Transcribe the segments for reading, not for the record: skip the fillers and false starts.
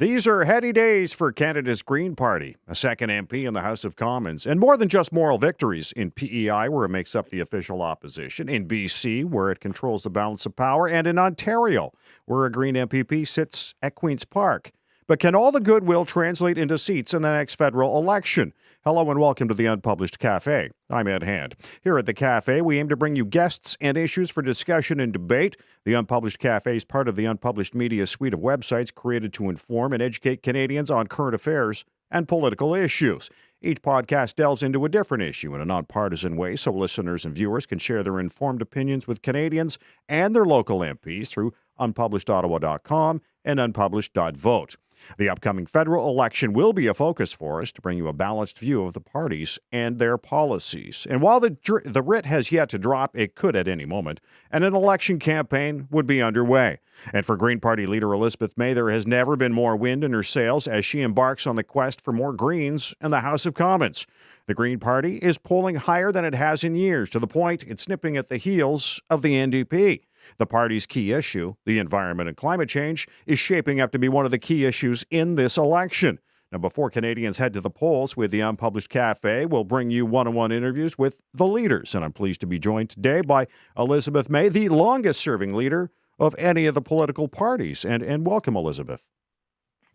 These are heady days for Canada's Green Party, a second MP in the House of Commons, and more than just moral victories in PEI, where it makes up the official opposition, in BC, where it controls the balance of power, and in Ontario, where a Green MPP sits at Queen's Park. But can all the goodwill translate into seats in the next federal election? Hello and welcome to the Unpublished Cafe. I'm Ed Hand. Here at the Cafe, we aim to bring you guests and issues for discussion and debate. The Unpublished Cafe is part of the Unpublished Media suite of websites created to inform and educate Canadians on current affairs and political issues. Each podcast delves into a different issue in a nonpartisan way so listeners and viewers can share their informed opinions with Canadians and their local MPs through unpublishedottawa.com and unpublished.vote. The upcoming federal election will be a focus for us to bring you a balanced view of the parties and their policies. And while the writ has yet to drop, it could at any moment, and an election campaign would be underway. And for Green Party leader Elizabeth May, there has never been more wind in her sails as she embarks on the quest for more Greens in the House of Commons. The Green Party is polling higher than it has in years, to the point it's nipping at the heels of the NDP. The party's key issue, the environment and climate change, is shaping up to be one of the key issues in this election. Now, before Canadians head to the polls with the Unpublished Cafe, we'll bring you one-on-one interviews with the leaders. And I'm pleased to be joined today by Elizabeth May, the longest-serving leader of any of the political parties. And welcome, Elizabeth.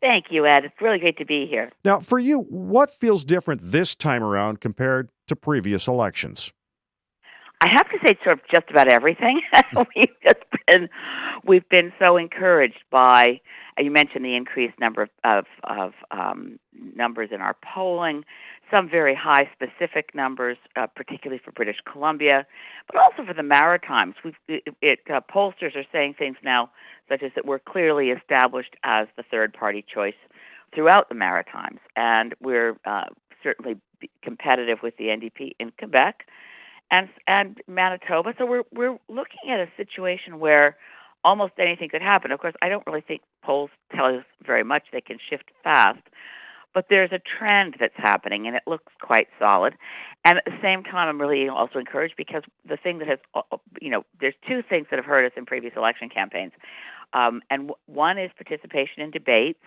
Thank you, Ed. It's really great to be here. Now, for you, what feels different this time around compared to previous elections? I have to say, sort of just about everything. We've been so encouraged by. You mentioned the increased number of numbers in our polling, some very high specific numbers, particularly for British Columbia, but also for the Maritimes. Pollsters are saying things now, such as that we're clearly established as the third party choice throughout the Maritimes, and we're certainly competitive with the NDP in Quebec and Manitoba. So we're looking at a situation where almost anything could happen. Of course, I don't really think polls tell us very much. They can shift fast. But there's a trend that's happening, and it looks quite solid. And at the same time, I'm really also encouraged because the thing that has, there's two things that have hurt us in previous election campaigns. And one is participation in debates.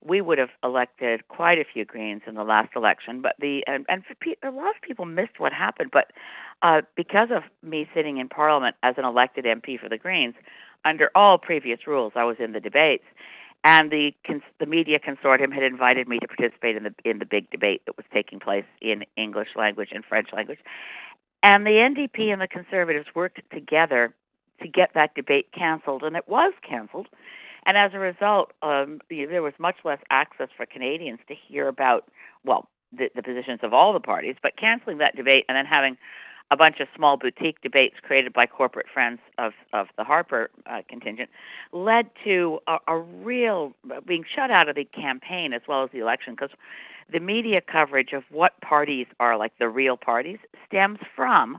We would have elected quite a few Greens in the last election, but a lot of people missed what happened. But because of me sitting in Parliament as an elected MP for the Greens, under all previous rules, I was in the debates, and the media consortium had invited me to participate in the big debate that was taking place in English language and French language. And the NDP and the Conservatives worked together to get that debate canceled, and it was canceled. And as a result, there was much less access for Canadians to hear about, the positions of all the parties, but canceling that debate and then having a bunch of small boutique debates created by corporate friends of the Harper contingent led to a real being shut out of the campaign as well as the election, because the media coverage of what parties are like the real parties stems from,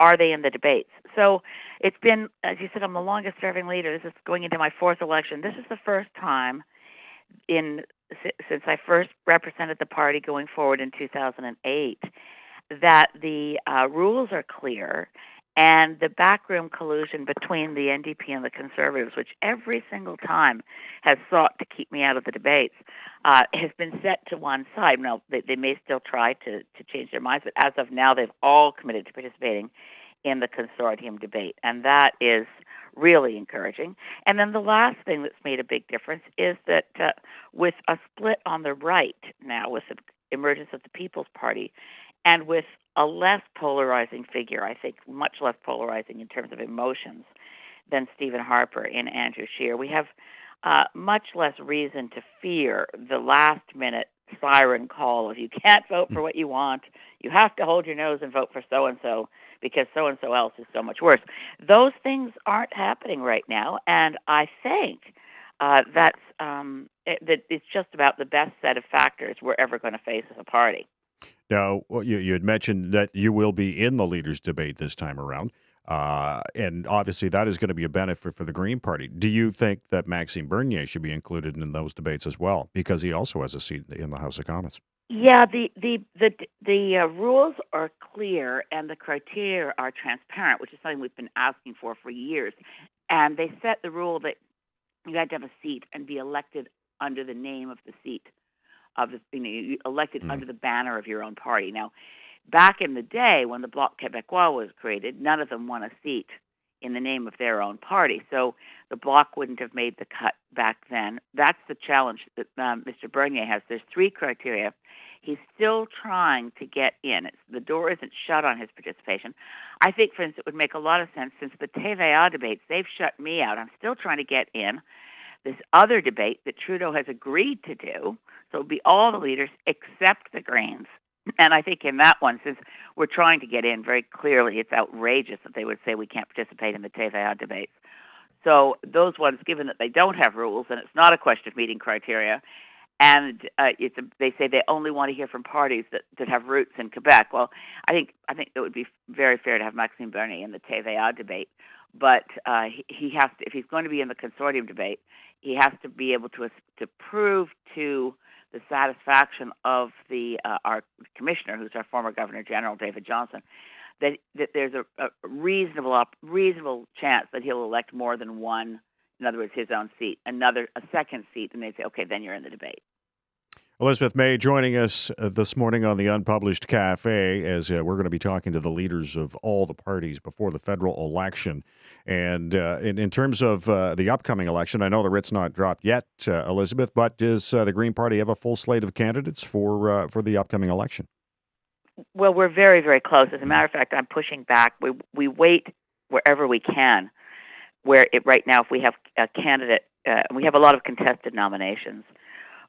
are they in the debates? So it's been, as you said, I'm the longest-serving leader. This is going into my fourth election. This is the first time since I first represented the party going forward in 2008 that the rules are clear, and the backroom collusion between the NDP and the Conservatives, which every single time has sought to keep me out of the debates, has been set to one side. Now, they may still try to change their minds, but as of now, they've all committed to participating in the consortium debate, and that is really encouraging. And then the last thing that's made a big difference is that with a split on the right now, with the emergence of the People's Party, and with a less polarizing figure, I think much less polarizing in terms of emotions than Stephen Harper and Andrew Scheer, we have much less reason to fear the last-minute siren call of you can't vote for what you want, you have to hold your nose and vote for so-and-so because so-and-so else is so much worse. Those things aren't happening right now, and I think that it's just about the best set of factors we're ever going to face as a party. Now, you had mentioned that you will be in the leaders' debate this time around, and obviously that is going to be a benefit for the Green Party. Do you think that Maxime Bernier should be included in those debates as well, because he also has a seat in the House of Commons? Yeah, the rules are clear and the criteria are transparent, which is something we've been asking for years. And they set the rule that you had to have a seat and be elected under the name of the seat of the, you elected under the banner of your own party. Now, back in the day when the Bloc Québécois was created, none of them won a seat in the name of their own party. So the Bloc wouldn't have made the cut back then. That's the challenge that Mr. Bernier has. There's 3 criteria. He's still trying to get in. The door isn't shut on his participation. I think, for instance, it would make a lot of sense since the TVA debates, they've shut me out. I'm still trying to get in this other debate that Trudeau has agreed to do. So it would be all the leaders except the Greens. And I think in that one, since we're trying to get in very clearly, it's outrageous that they would say we can't participate in the TVA debates. So those ones, given that they don't have rules and it's not a question of meeting criteria, and they say they only want to hear from parties that have roots in Quebec. Well, I think it would be very fair to have Maxime Bernier in the TVA debate, but he has to, if he's going to be in the consortium debate, he has to be able to prove to the satisfaction of our commissioner, who's our former Governor General, David Johnston, that there's a reasonable chance that he'll elect more than one, in other words, his own seat, a second seat, and they'd say, okay, then you're in the debate. Elizabeth May joining us this morning on the Unpublished Cafe as we're going to be talking to the leaders of all the parties before the federal election. And in terms of the upcoming election, I know the writ's not dropped yet, Elizabeth, but does the Green Party have a full slate of candidates for the upcoming election? Well, we're very, very close. As a matter of fact, I'm pushing back. We wait wherever we can. Right now, if we have a candidate, we have a lot of contested nominations,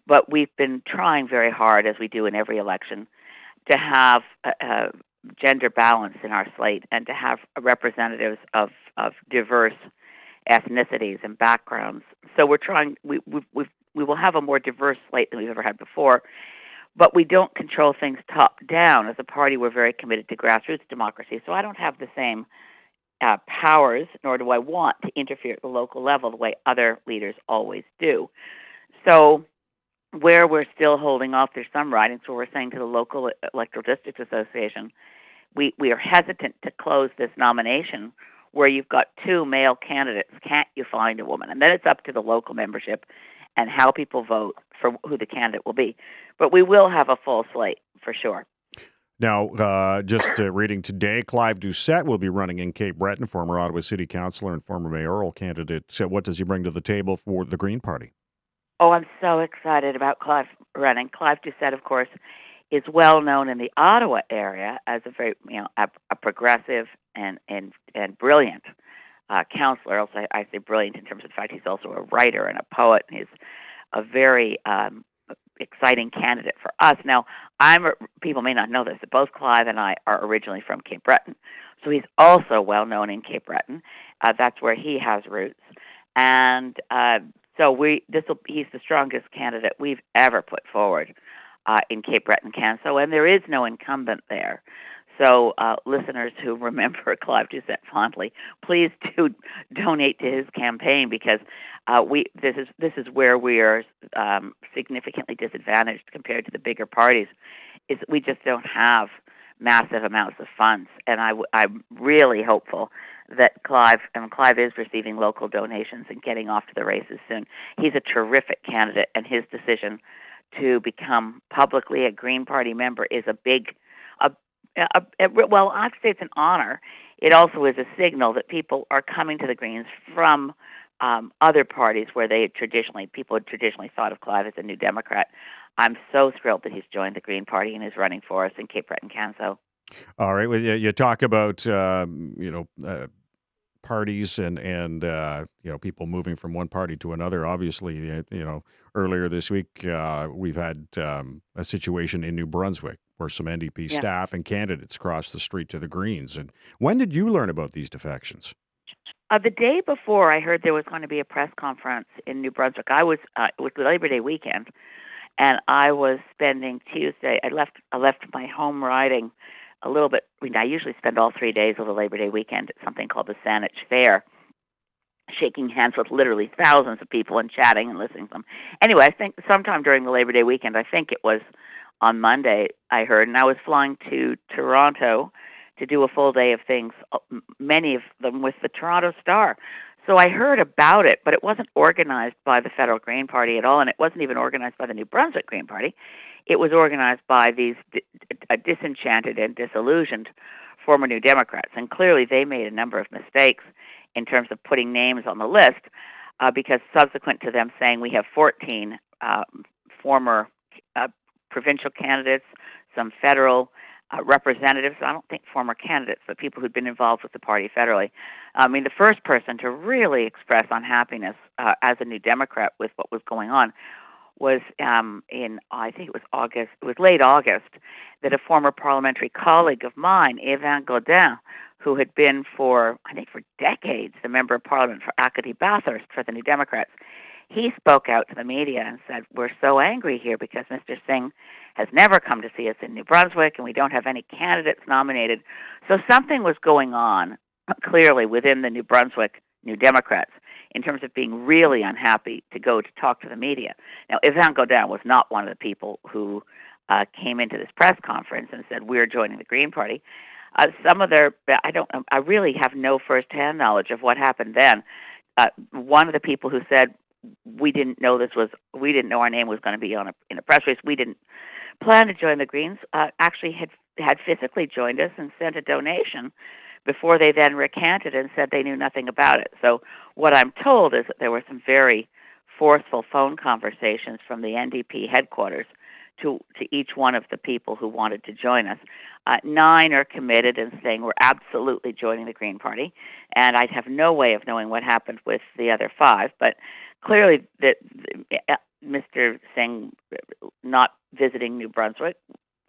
but we've been trying very hard, as we do in every election, to have gender balance in our slate and to have representatives of diverse ethnicities and backgrounds. So we're trying. We will have a more diverse slate than we've ever had before. But we don't control things top down. As a party, we're very committed to grassroots democracy. So I don't have the same powers, nor do I want to interfere at the local level the way other leaders always do. So where we're still holding off, there's some ridings where we're saying to the local electoral districts association, we are hesitant to close this nomination where you've got 2 male candidates. Can't you find a woman? And then it's up to the local membership and how people vote for who the candidate will be. But we will have a full slate, for sure. Now, just reading today, Clive Doucet will be running in Cape Breton, former Ottawa City Councillor and former mayoral candidate. So what does he bring to the table for the Green Party? Oh, I'm so excited about Clive running. Clive Doucet, of course, is well known in the Ottawa area as a very, a progressive and brilliant councillor. Also, I say brilliant in terms of the fact he's also a writer and a poet, and he's a very exciting candidate for us. Now, people may not know this, but both Clive and I are originally from Cape Breton, so he's also well known in Cape Breton. That's where he has roots, and so he's the strongest candidate we've ever put forward in Cape Breton, Canso, and there is no incumbent there. So listeners who remember Clive Doucet fondly, please do donate to his campaign because this is where we are significantly disadvantaged compared to the bigger parties. Is we just don't have massive amounts of funds, and I'm really hopeful that Clive is receiving local donations and getting off to the races soon. He's a terrific candidate, and his decision to become publicly a Green Party member is well, I'd say it's an honor. It also is a signal that people are coming to the Greens from other parties where people had traditionally thought of Clive as a New Democrat. I'm so thrilled that he's joined the Green Party and is running for us in Cape Breton, Canso. All right. Well, you talk about parties and people moving from one party to another. Obviously, earlier this week we've had a situation in New Brunswick where some NDP staff and candidates crossed the street to the Greens. And when did you learn about these defections? The day before, I heard there was going to be a press conference in New Brunswick. It was Labor Day weekend, and I was spending Tuesday. I left my home riding a little bit. I usually spend all 3 days of the Labor Day weekend at something called the Saanich Fair, shaking hands with literally thousands of people and chatting and listening to them. Anyway, I think sometime during the Labor Day weekend, I think it was on Monday, I heard, and I was flying to Toronto to do a full day of things, many of them with the Toronto Star. So I heard about it, but it wasn't organized by the federal Green Party at all, and it wasn't even organized by the New Brunswick Green Party. It was organized by these disenchanted and disillusioned former New Democrats, and clearly they made a number of mistakes in terms of putting names on the list, because subsequent to them saying we have 14 former provincial candidates, some federal representatives, I don't think former candidates, but people who'd been involved with the party federally. I mean, the first person to really express unhappiness as a New Democrat with what was going on was in, I think it was August, it was late August, that a former parliamentary colleague of mine, Yvan Gaudin, who had been for decades the member of parliament for Acadie-Bathurst for the New Democrats, he spoke out to the media and said, we're so angry here because Mr. Singh has never come to see us in New Brunswick and we don't have any candidates nominated. So something was going on clearly within the New Brunswick New Democrats in terms of being really unhappy to go to talk to the media. Now, Yvan Gaudin was not one of the people who came into this press conference and said, we're joining the Green Party. Some of their, I don't know, I really have no firsthand knowledge of what happened then. One of the people who said, we didn't know our name was going to be in a press release. We didn't plan to join the Greens. Actually had physically joined us and sent a donation before they then recanted and said they knew nothing about it. So what I'm told is that there were some very forceful phone conversations from the NDP headquarters to each one of the people who wanted to join us. 9 are committed and saying we're absolutely joining the Green Party, and I'd have no way of knowing what happened with the other 5, but clearly that Mr. Singh not visiting New Brunswick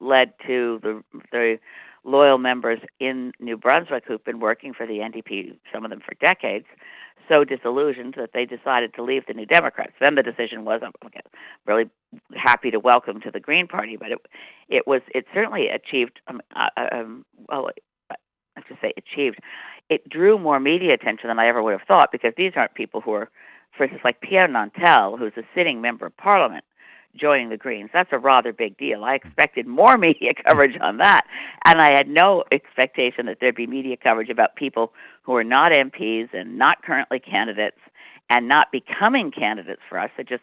led to the loyal members in New Brunswick who've been working for the NDP, some of them for decades, so disillusioned that they decided to leave the New Democrats. Then the decision was, I'm really happy to welcome to the Green Party, but it certainly achieved, it drew more media attention than I ever would have thought, because these aren't people who are, for instance, like Pierre Nantel, who's a sitting member of Parliament, joining the Greens. That's a rather big deal. I expected more media coverage on that, and I had no expectation that there'd be media coverage about people who are not MPs and not currently candidates and not becoming candidates for us, so just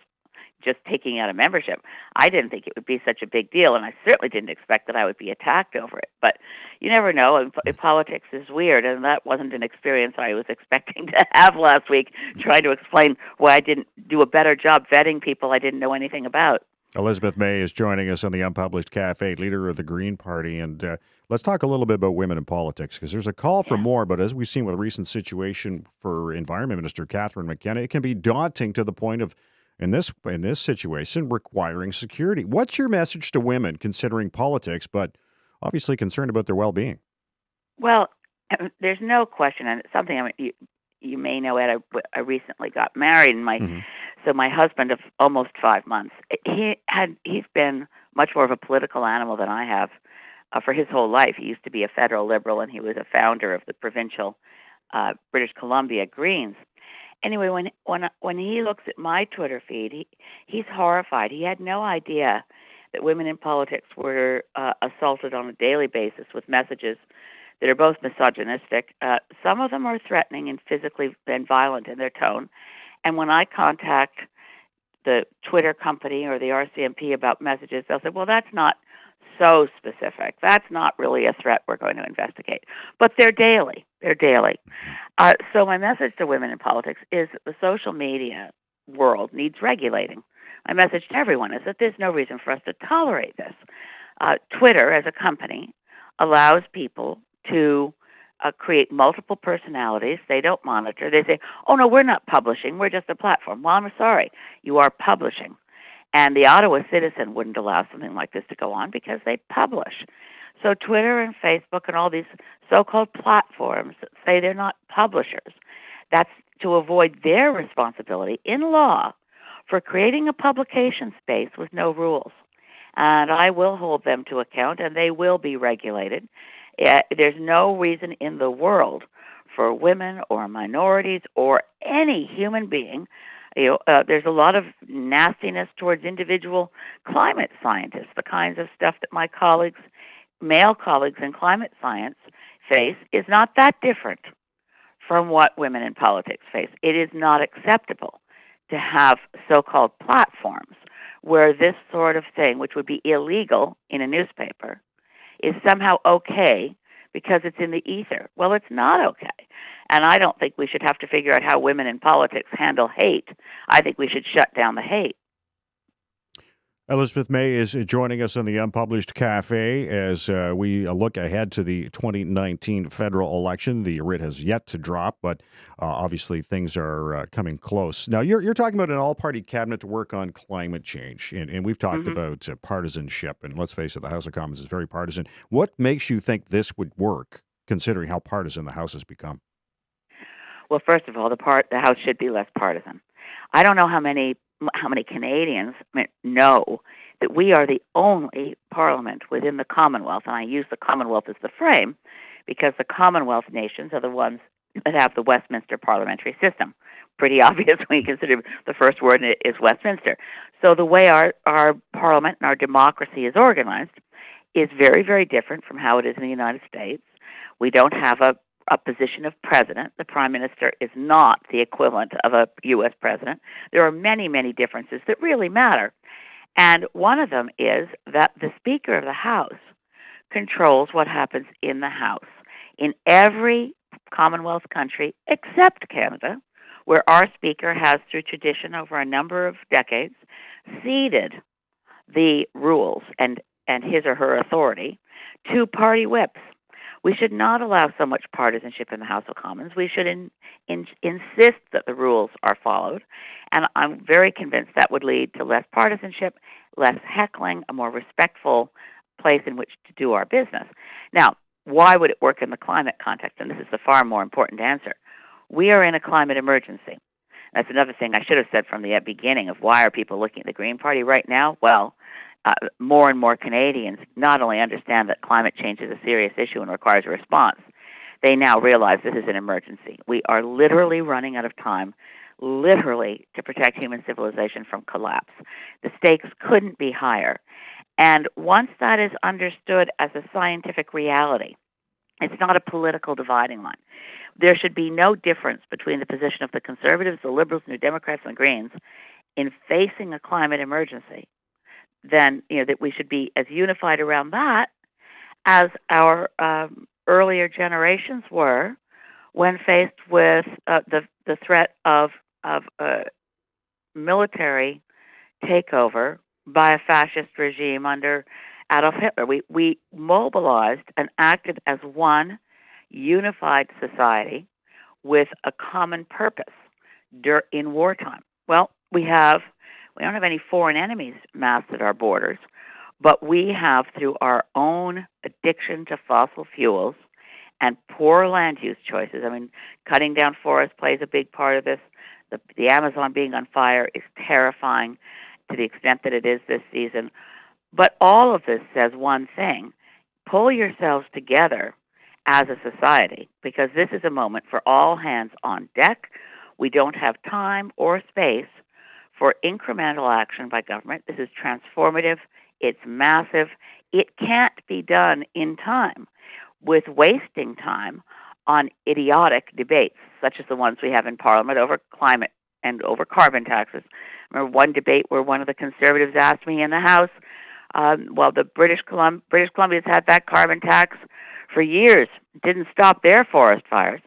taking out a membership. I didn't think it would be such a big deal, and I certainly didn't expect that I would be attacked over it. But you never know. Politics is weird, and that wasn't an experience I was expecting to have last week, trying to explain why I didn't do a better job vetting people I didn't know anything about. Elizabeth May is joining us on the Unpublished Cafe, leader of the Green Party. And let's talk a little bit about women in politics, because there's a call for more. But as we've seen with a recent situation for Environment Minister Catherine McKenna, it can be daunting to the point of, in this situation, requiring security. What's your message to women considering politics, but obviously concerned about their well-being? Well, there's no question, and it's something you may know, Ed. I recently got married, and so my husband of almost 5 months, he's been much more of a political animal than I have for his whole life. He used to be a federal Liberal, and he was a founder of the provincial British Columbia Greens. Anyway, when he looks at my Twitter feed, he's horrified. He had no idea that women in politics were assaulted on a daily basis with messages that are both misogynistic. Some of them are threatening and physically and violent in their tone. And when I contact the Twitter company or the RCMP about messages, they'll say, well, that's not so specific. That's not really a threat we're going to investigate. But they're daily. So my message to women in politics is that the social media world needs regulating. My message to everyone is that there's no reason for us to tolerate this. Twitter, as a company, allows people to create multiple personalities. They don't monitor. They say, oh, no, we're not publishing. We're just a platform. Well, I'm sorry. You are publishing. And the Ottawa Citizen wouldn't allow something like this to go on because they publish. So Twitter and Facebook and all these so-called platforms that say they're not publishers, that's to avoid their responsibility in law for creating a publication space with no rules. And I will hold them to account, and they will be regulated. There's no reason in the world for women or minorities or any human being. There's a lot of nastiness towards individual climate scientists. The kinds of stuff that my male colleagues in climate science face is not that different from what women in politics face. It is not acceptable to have so-called platforms where this sort of thing, which would be illegal in a newspaper, is somehow okay because it's in the ether. Well, it's not okay. And I don't think we should have to figure out how women in politics handle hate. I think we should shut down the hate. Elizabeth May is joining us in the Unpublished Cafe as we look ahead to the 2019 federal election. The writ has yet to drop, but obviously things are coming close. Now, you're talking about an all-party cabinet to work on climate change, and we've talked about partisanship, and let's face it, the House of Commons is very partisan. What makes you think this would work, considering how partisan the House has become? Well, first of all, the House should be less partisan. I don't know how many Canadians know that we are the only parliament within the Commonwealth, and I use the Commonwealth as the frame because the Commonwealth nations are the ones that have the Westminster parliamentary system. Pretty obvious when you consider the first word is Westminster. So the way our parliament and our democracy is organized is very, very different from how it is in the United States. We don't have a position of president. The prime minister is not the equivalent of a U.S. president. There are many, many differences that really matter. And one of them is that the Speaker of the House controls what happens in the House. In every Commonwealth country except Canada, where our Speaker has, through tradition over a number of decades, ceded the rules and his or her authority to party whips. We should not allow so much partisanship in the House of Commons. We should insist that the rules are followed, and I'm very convinced that would lead to less partisanship, less heckling, a more respectful place in which to do our business. Now, why would it work in the climate context? And this is the far more important answer. We are in a climate emergency. That's another thing I should have said from the beginning of why are people looking at the Green Party right now? Well, more and more Canadians not only understand that climate change is a serious issue and requires a response, they now realize this is an emergency. We are literally running out of time, literally, to protect human civilization from collapse. The stakes couldn't be higher. And once that is understood as a scientific reality, it's not a political dividing line. There should be no difference between the position of the Conservatives, the Liberals, New Democrats, and the Greens in facing a climate emergency. Then, that we should be as unified around that as our earlier generations were when faced with the threat of military takeover by a fascist regime under Adolf Hitler. We mobilized and acted as one unified society with a common purpose in wartime. Well, we don't have any foreign enemies massed at our borders, but we have, through our own addiction to fossil fuels and poor land use choices, cutting down forests plays a big part of this. The Amazon being on fire is terrifying to the extent that it is this season. But all of this says one thing: pull yourselves together as a society, because this is a moment for all hands on deck. We don't have time or space for incremental action by government. This is transformative. It's massive. It can't be done in time with wasting time on idiotic debates, such as the ones we have in Parliament over climate and over carbon taxes. I remember one debate where one of the Conservatives asked me in the House, the British Columbia's had that carbon tax for years. It didn't stop their forest fires.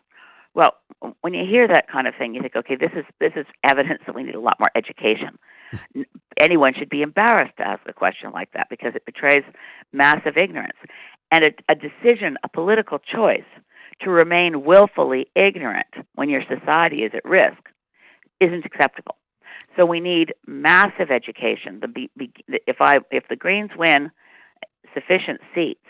Well, when you hear that kind of thing, you think, okay, this is evidence that we need a lot more education. Anyone should be embarrassed to ask a question like that because it betrays massive ignorance. And a decision, a political choice, to remain willfully ignorant when your society is at risk isn't acceptable. So we need massive education. If the Greens win sufficient seats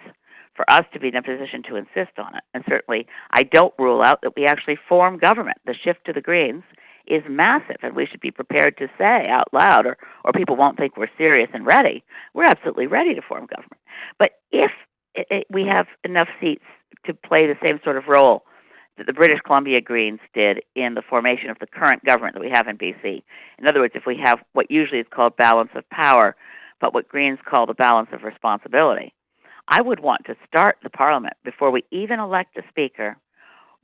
for us to be in a position to insist on it, and certainly I don't rule out that we actually form government. The shift to the Greens is massive, and we should be prepared to say out loud, or people won't think we're serious and ready. We're absolutely ready to form government. But if we have enough seats to play the same sort of role that the British Columbia Greens did in the formation of the current government that we have in BC, in other words, if we have what usually is called balance of power, but what Greens call the balance of responsibility, I would want to start the Parliament before we even elect a speaker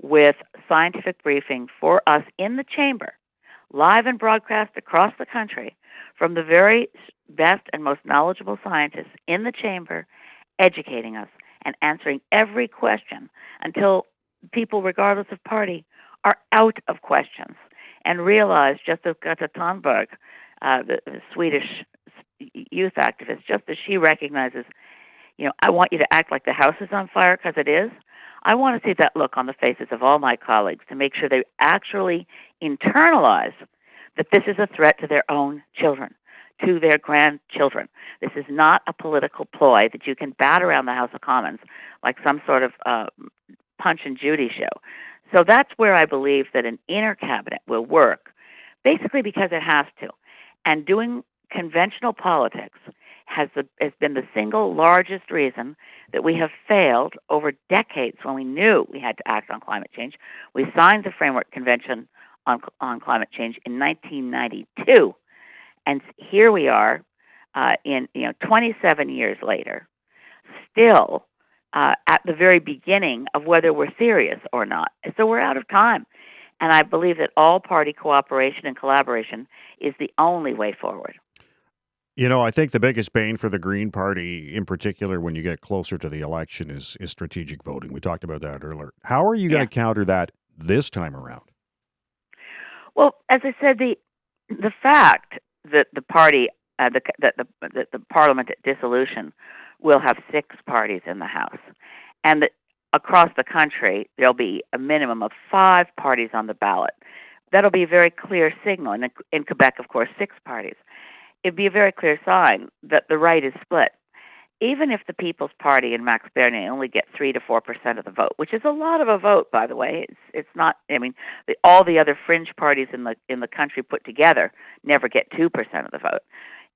with scientific briefing for us in the chamber, live and broadcast across the country from the very best and most knowledgeable scientists in the chamber, educating us and answering every question until people, regardless of party, are out of questions and realize, just as Greta Thunberg, the Swedish youth activist, just as she recognizes, I want you to act like the house is on fire because it is. I want to see that look on the faces of all my colleagues to make sure they actually internalize that this is a threat to their own children, to their grandchildren. This is not a political ploy that you can bat around the House of Commons like some sort of Punch and Judy show. So that's where I believe that an inner cabinet will work, basically because it has to. And doing conventional politics has been the single largest reason that we have failed over decades when we knew we had to act on climate change. We signed the Framework Convention on climate change in 1992, and here we are in 27 years later, still at the very beginning of whether we're serious or not. So we're out of time. And I believe that all-party cooperation and collaboration is the only way forward. I think the biggest bane for the Green Party, in particular when you get closer to the election, is strategic voting. We talked about that earlier. How are you going to counter that this time around? Well, as I said, the fact that the party, the parliament at dissolution will have 6 parties in the House, and that across the country there'll be a minimum of 5 parties on the ballot. That'll be a very clear signal. And in Quebec, of course, 6 parties. It'd be a very clear sign that the right is split. Even if the People's Party and Max Bernier only get 3 to 4% of the vote, which is a lot of a vote, by the way. It's not. I mean, all the other fringe parties in the country put together never get 2% of the vote.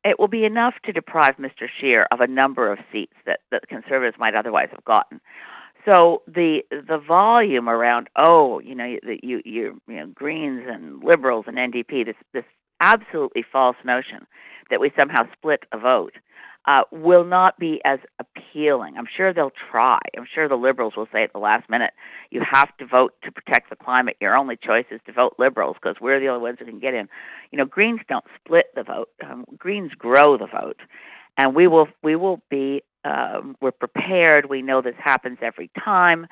It will be enough to deprive Mr. Scheer of a number of seats that Conservatives might otherwise have gotten. So the volume around Greens and Liberals and NDP, this absolutely false notion that we somehow split a vote will not be as appealing. I'm sure they'll try. I'm sure the Liberals will say at the last minute, you have to vote to protect the climate. Your only choice is to vote Liberals because we're the only ones who can get in. Greens don't split the vote. Greens grow the vote. And we will be, we're prepared. We know this happens every time.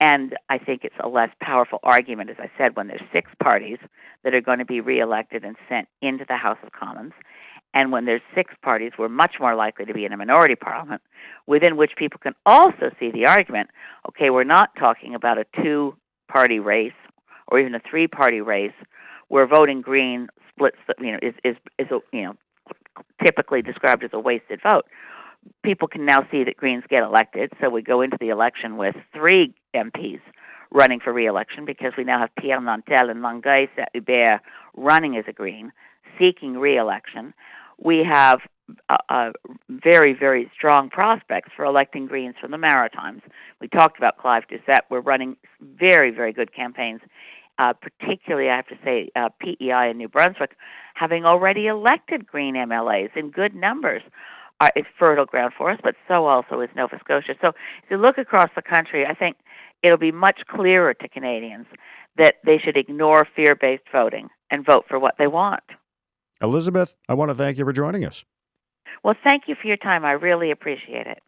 And I think it's a less powerful argument, as I said, when there's 6 parties that are going to be reelected and sent into the House of Commons. And when there's 6 parties, we're much more likely to be in a minority parliament, within which people can also see the argument, okay, we're not talking about a 2-party race or even a 3-party race where voting Green splits, is typically described as a wasted vote. People can now see that Greens get elected, so we go into the election with 3 MPs running for re-election because we now have Pierre Nantel and Longueuil Hubert running as a Green, seeking re-election. We have very, very strong prospects for electing Greens from the Maritimes. We talked about Clive Doucet. We're running very, very good campaigns, particularly, I have to say, PEI in New Brunswick, having already elected Green MLAs in good numbers. It's fertile ground for us, but so also is Nova Scotia. So if you look across the country, I think it'll be much clearer to Canadians that they should ignore fear-based voting and vote for what they want. Elizabeth, I want to thank you for joining us. Well, thank you for your time. I really appreciate it.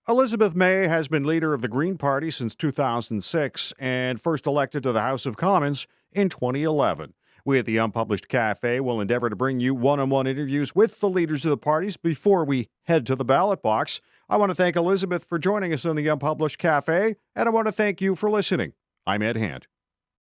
Elizabeth May has been leader of the Green Party since 2006 and first elected to the House of Commons in 2011. We at the Unpublished Cafe will endeavor to bring you one-on-one interviews with the leaders of the parties before we head to the ballot box. I want to thank Elizabeth for joining us on the Unpublished Cafe, and I want to thank you for listening. I'm Ed Hand.